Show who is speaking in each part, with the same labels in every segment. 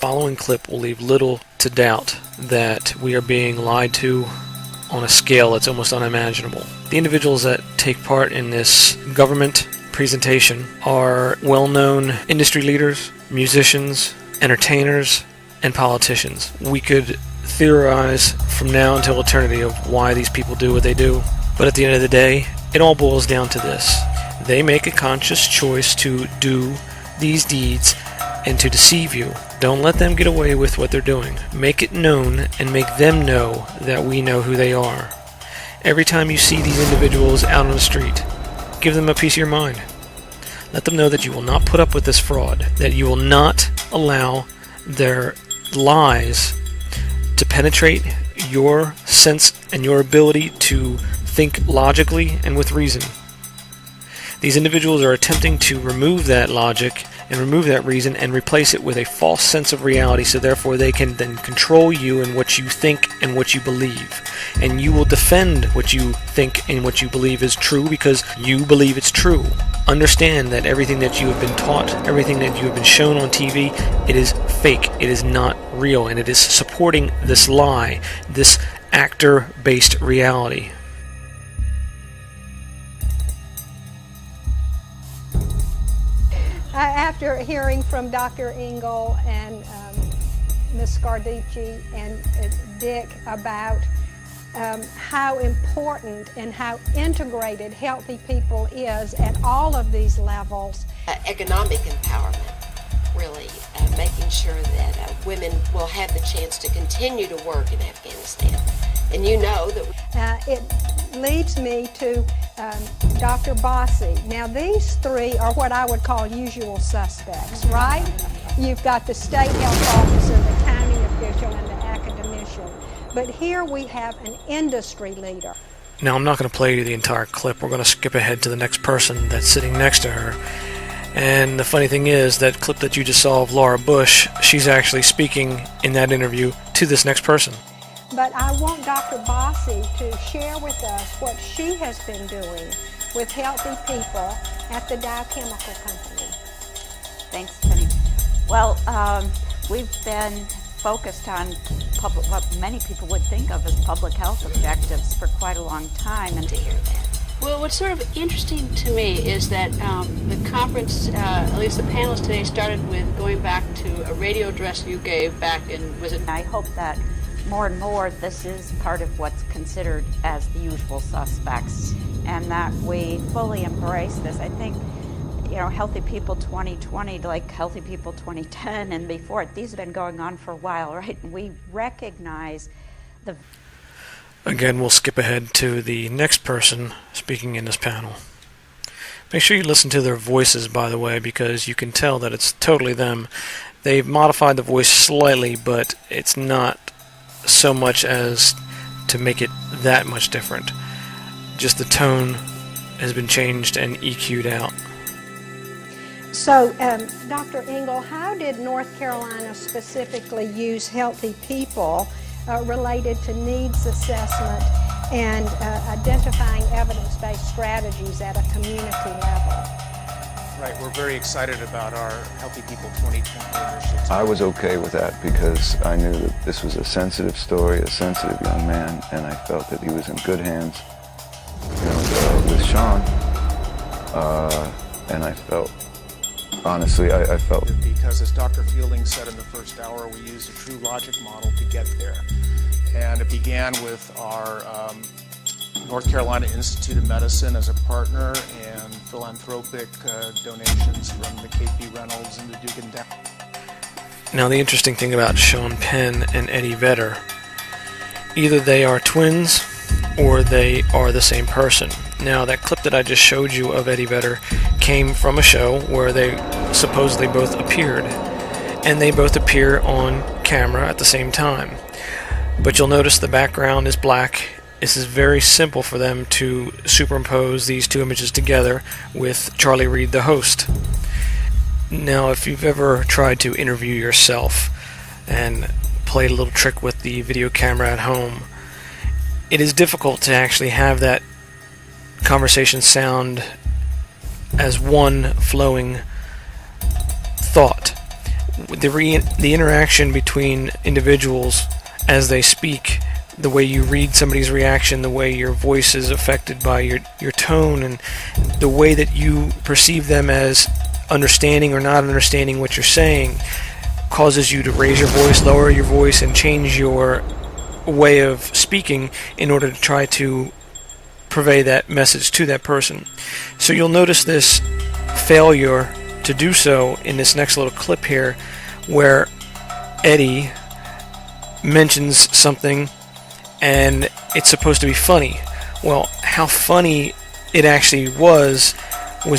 Speaker 1: following clip will leave little to doubt that we are being lied to on a scale that's almost unimaginable. The individuals that take part in this government presentation are well-known industry leaders, musicians, entertainers, and politicians. We could theorize from now until eternity of why these people do what they do, but at the end of the day, it all boils down to this. They make a conscious choice to do these deeds and to deceive you. Don't let them get away with what they're doing. Make it known and make them know that we know who they are. Every time you see these individuals out on the street, give them a piece of your mind. Let them know that you will not put up with this fraud, that you will not allow their lies to penetrate your sense and your ability to think logically and with reason. These individuals are attempting to remove that logic and remove that reason and replace it with a false sense of reality, so therefore they can then control you and what you think and what you believe. And you will defend what you think and what you believe is true because you believe it's true. Understand that everything that you have been taught, everything that you have been shown on TV, it is fake, it is not real, and it is supporting this lie, this actor-based reality.
Speaker 2: After hearing from Dr. Engel and Ms. Scardici and Dick about how important and how integrated Healthy People is at all of these levels.
Speaker 3: Economic empowerment, really, making sure that women will have the chance to continue to work in Afghanistan. And you know that...
Speaker 2: It leads me to Dr. Bossi. Now these three are what I would call usual suspects, right? You've got the state health officer, the county official, and the academician. But here we have an industry leader.
Speaker 1: Now I'm not going to play you the entire clip. We're going to skip ahead to the next person that's sitting next to her. And the funny thing is, that clip that you just saw of Laura Bush, she's actually speaking in that interview to this next person.
Speaker 2: But I want Dr. Bossi to share with us what she has been doing with Healthy People at the Dow Chemical Company.
Speaker 4: Thanks, Penny. Well, we've been focused on what many people would think of as public health objectives for quite a long time. And to hear that.
Speaker 5: Well, what's sort of interesting to me is that the conference, at least the panelists today, started with going back to a radio address you gave back in, was it?
Speaker 4: I hope that more and more this is part of what's considered as the usual suspects, and that we fully embrace this. I think, Healthy People 2020, like Healthy People 2010 and before, these have been going on for a while, right? We recognize the...
Speaker 1: Again, we'll skip ahead to the next person speaking in this panel. Make sure you listen to their voices, by the way, because you can tell that it's totally them. They've modified the voice slightly, but it's not so much as to make it that much different. Just the tone has been changed and EQ'd out.
Speaker 2: So, Dr. Engel, how did North Carolina specifically use Healthy People related to needs assessment and identifying evidence-based strategies at a community level?
Speaker 6: Right, we're very excited about our Healthy People 2020 initiative.
Speaker 7: I was okay with that because I knew that this was a sensitive story, a sensitive young man, and I felt that he was in good hands, with Sean. And I felt, honestly, I felt...
Speaker 6: Because as Dr. Fielding said in the first hour, we used a true logic model to get there. And it began with our North Carolina Institute of Medicine as a partner and philanthropic donations from the KP Reynolds and the Duke Endowment.
Speaker 1: Now the interesting thing about Sean Penn and Eddie Vedder, either they are twins or they are the same person. Now that clip that I just showed you of Eddie Vedder came from a show where they supposedly both appeared, and they both appear on camera at the same time. But you'll notice the background is black. This is very simple for them to superimpose these two images together with Charlie Reed, the host. Now, if you've ever tried to interview yourself and played a little trick with the video camera at home, it is difficult to actually have that conversation sound as one flowing thought. the interaction between individuals as they speak, the way you read somebody's reaction, the way your voice is affected by your tone, and the way that you perceive them as understanding or not understanding what you're saying, causes you to raise your voice, lower your voice, and change your way of speaking in order to try to convey that message to that person. So you'll notice this failure to do so in this next little clip here, where Eddie mentions something and it's supposed to be funny. Well, how funny it actually was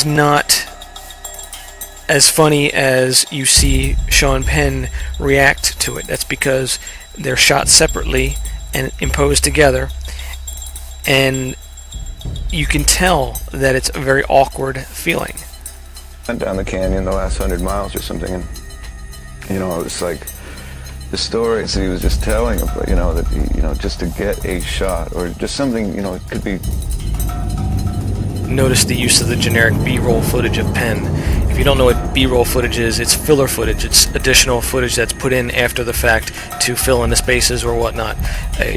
Speaker 1: not as funny as you see Sean Penn react to it. That's because they're shot separately and imposed together, and you can tell that it's a very awkward feeling.
Speaker 7: Went down the canyon the last 100 miles or something, and it was like the stories that he was just telling, that just to get a shot or just something, it could be.
Speaker 1: Notice the use of the generic B-roll footage of Penn. If you don't know what B-roll footage is, it's filler footage. It's additional footage that's put in after the fact to fill in the spaces or whatnot.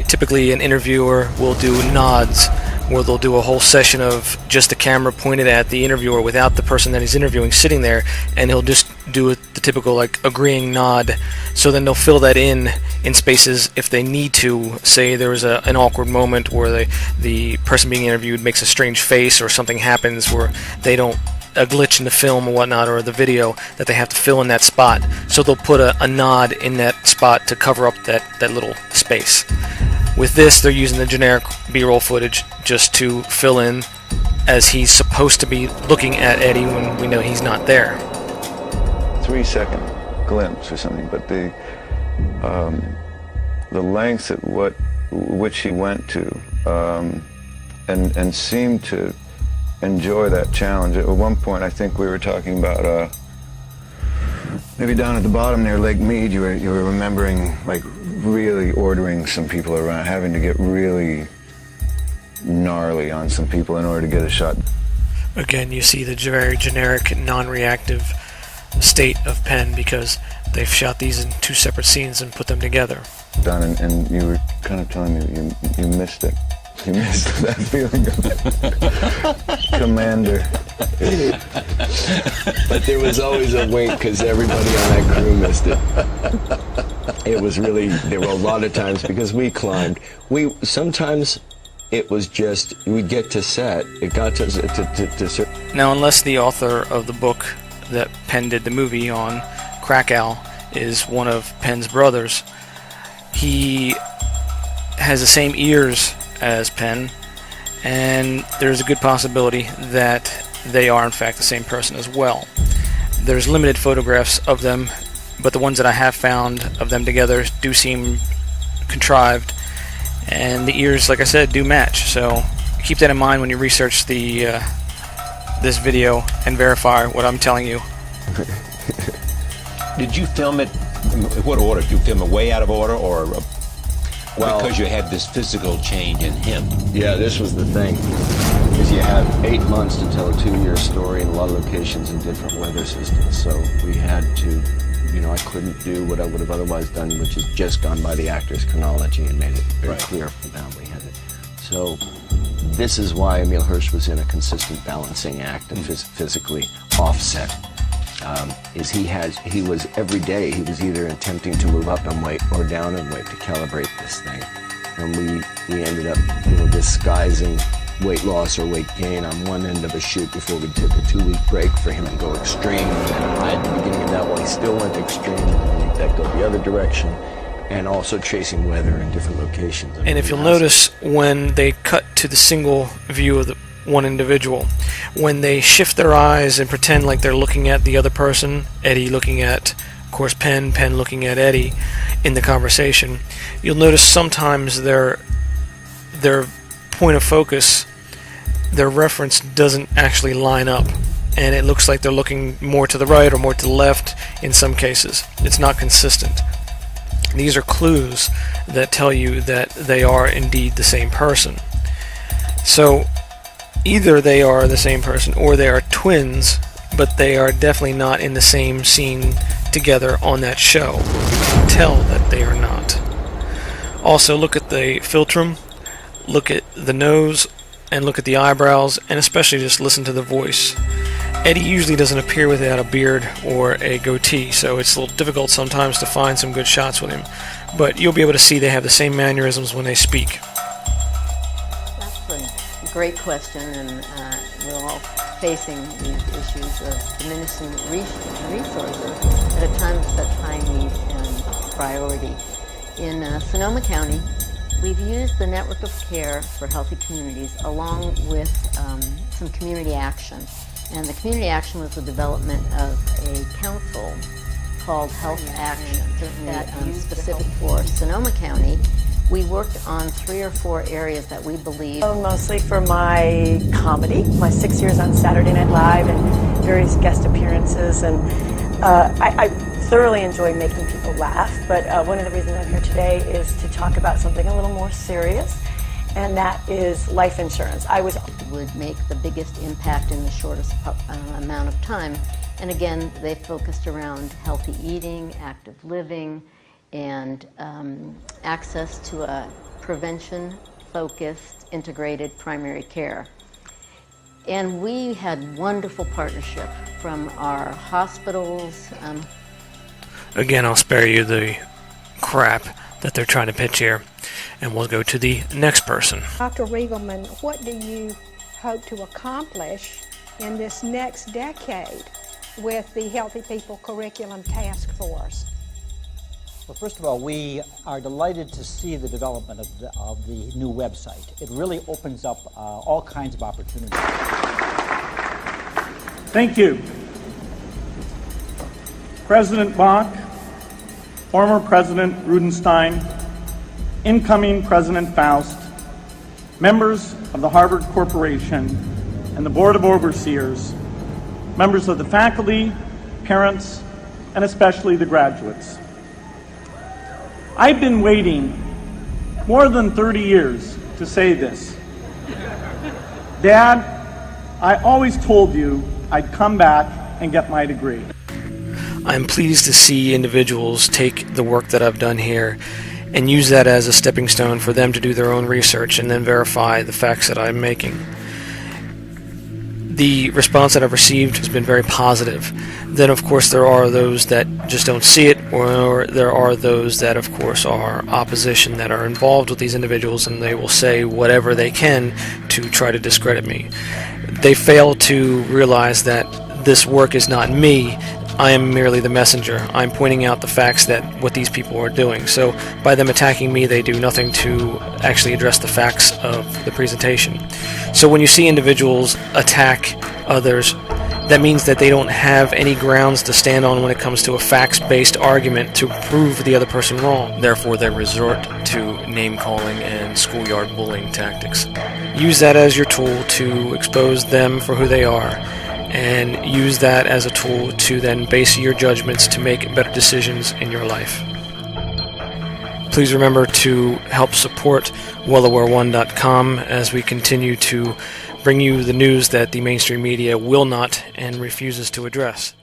Speaker 1: Typically, an interviewer will do nods, where they'll do a whole session of just the camera pointed at the interviewer without the person that he's interviewing sitting there, and he'll just do the typical agreeing nod. So then they'll fill that in spaces if they need to. Say there was an awkward moment where the person being interviewed makes a strange face, or something happens where they don't, a glitch in the film or whatnot, or the video, that they have to fill in that spot. So they'll put a nod in that spot to cover up that little space. With this, they're using the generic B-roll footage just to fill in as he's supposed to be looking at Eddie when we know he's not there.
Speaker 7: 3-second glimpse or something, but the lengths at which he went to, and seemed to enjoy that challenge. At one point, I think we were talking about maybe down at the bottom near Lake Mead, you were remembering really ordering some people around, having to get really gnarly on some people in order to get a shot.
Speaker 1: Again, you see the very generic, non-reactive state of Penn, because they've shot these in two separate scenes and put them together.
Speaker 7: Done, and you were kind of telling me that you missed it. You missed that feeling of commander.
Speaker 8: But there was always a wink because everybody on that crew missed it. It was really, there were a lot of times because we climbed. Sometimes it was just, we'd get to set. It got to
Speaker 1: Now, unless the author of the book that Penn did the movie on, Krakow, is one of Penn's brothers, he has the same ears as Penn, and there's a good possibility that they are in fact the same person as well. There's limited photographs of them, but the ones that I have found of them together do seem contrived, and the ears, like I said, do match. So keep that in mind when you research this video and verify what I'm telling you.
Speaker 9: Did you film it in what order? Did you film it way out of order, or because you had this physical change in him?
Speaker 8: Yeah, this was the thing. Because you have 8 months to tell a 2-year story in a lot of locations in different weather systems. So we had to, I couldn't do what I would have otherwise done, which is just gone by the actor's chronology and made it very clear from how we had it. So this is why Emile Hirsch was in a consistent balancing act and physically offset. He was every day, he was either attempting to move up in weight or down in weight to calibrate this thing. And we ended up, disguising weight loss or weight gain on one end of a shoot before we took a 2-week break for him to go extreme. And at the beginning of that one, he still went extreme, and that go the other direction, and also chasing weather in different locations.
Speaker 1: And if you'll notice, when they cut to the single view of the one individual, when they shift their eyes and pretend like they're looking at the other person, Eddie looking at, of course, Penn looking at Eddie in the conversation, you'll notice sometimes their point of focus, their reference doesn't actually line up, and it looks like they're looking more to the right or more to the left in some cases. It's not consistent. These are clues that tell you that they are indeed the same person. So either they are the same person or they are twins, but they are definitely not in the same scene together on that show. Tell that they are not. Also, look at the philtrum, look at the nose, and look at the eyebrows, and especially just listen to the voice. Eddie usually doesn't appear without a beard or a goatee, so it's a little difficult sometimes to find some good shots with him. But you'll be able to see they have the same mannerisms when they speak.
Speaker 10: That's a great question, and we're all facing these issues of diminishing resources at a time of such high need and priority. In Sonoma County, we've used the Network of Care for Healthy Communities along with some community action. And the community action was the development of a council called Health Action, certainly specific for Sonoma County. We worked on 3 or 4 areas that we believe...
Speaker 11: Mostly for my comedy, my 6 years on Saturday Night Live and various guest appearances. And I thoroughly enjoy making people laugh, but one of the reasons I'm here today is to talk about something a little more serious, and that is life insurance.
Speaker 10: Would make the biggest impact in the shortest amount of time. And again, they focused around healthy eating, active living, and access to a prevention-focused, integrated primary care. And we had wonderful partnership from our hospitals.
Speaker 1: Again, I'll spare you the crap that they're trying to pitch here, and we'll go to the next person.
Speaker 2: Dr. Riegelman, what do you hope to accomplish in this next decade with the Healthy People Curriculum Task Force?
Speaker 12: Well, first of all, we are delighted to see the development of the new website. It really opens up all kinds of opportunities.
Speaker 13: Thank you. President Bach, former President Rudenstein, incoming President Faust, members of the Harvard Corporation and the Board of Overseers, members of the faculty, parents, and especially the graduates. I've been waiting more than 30 years to say this. Dad, I always told you I'd come back and get my degree.
Speaker 1: I'm pleased to see individuals take the work that I've done here and use that as a stepping stone for them to do their own research and then verify the facts that I'm making. The response that I've received has been very positive. Then, of course, there are those that just don't see it, or there are those that, of course, are opposition that are involved with these individuals, and they will say whatever they can to try to discredit me. They fail to realize that this work is not me. I am merely the messenger. I'm pointing out the facts that what these people are doing. So by them attacking me, they do nothing to actually address the facts of the presentation. So when you see individuals attack others, that means that they don't have any grounds to stand on when it comes to a facts-based argument to prove the other person wrong. Therefore, they resort to name-calling and schoolyard bullying tactics. Use that as your tool to expose them for who they are, and use that as a tool to then base your judgments to make better decisions in your life. Please remember to help support WellAware1.com as we continue to bring you the news that the mainstream media will not and refuses to address.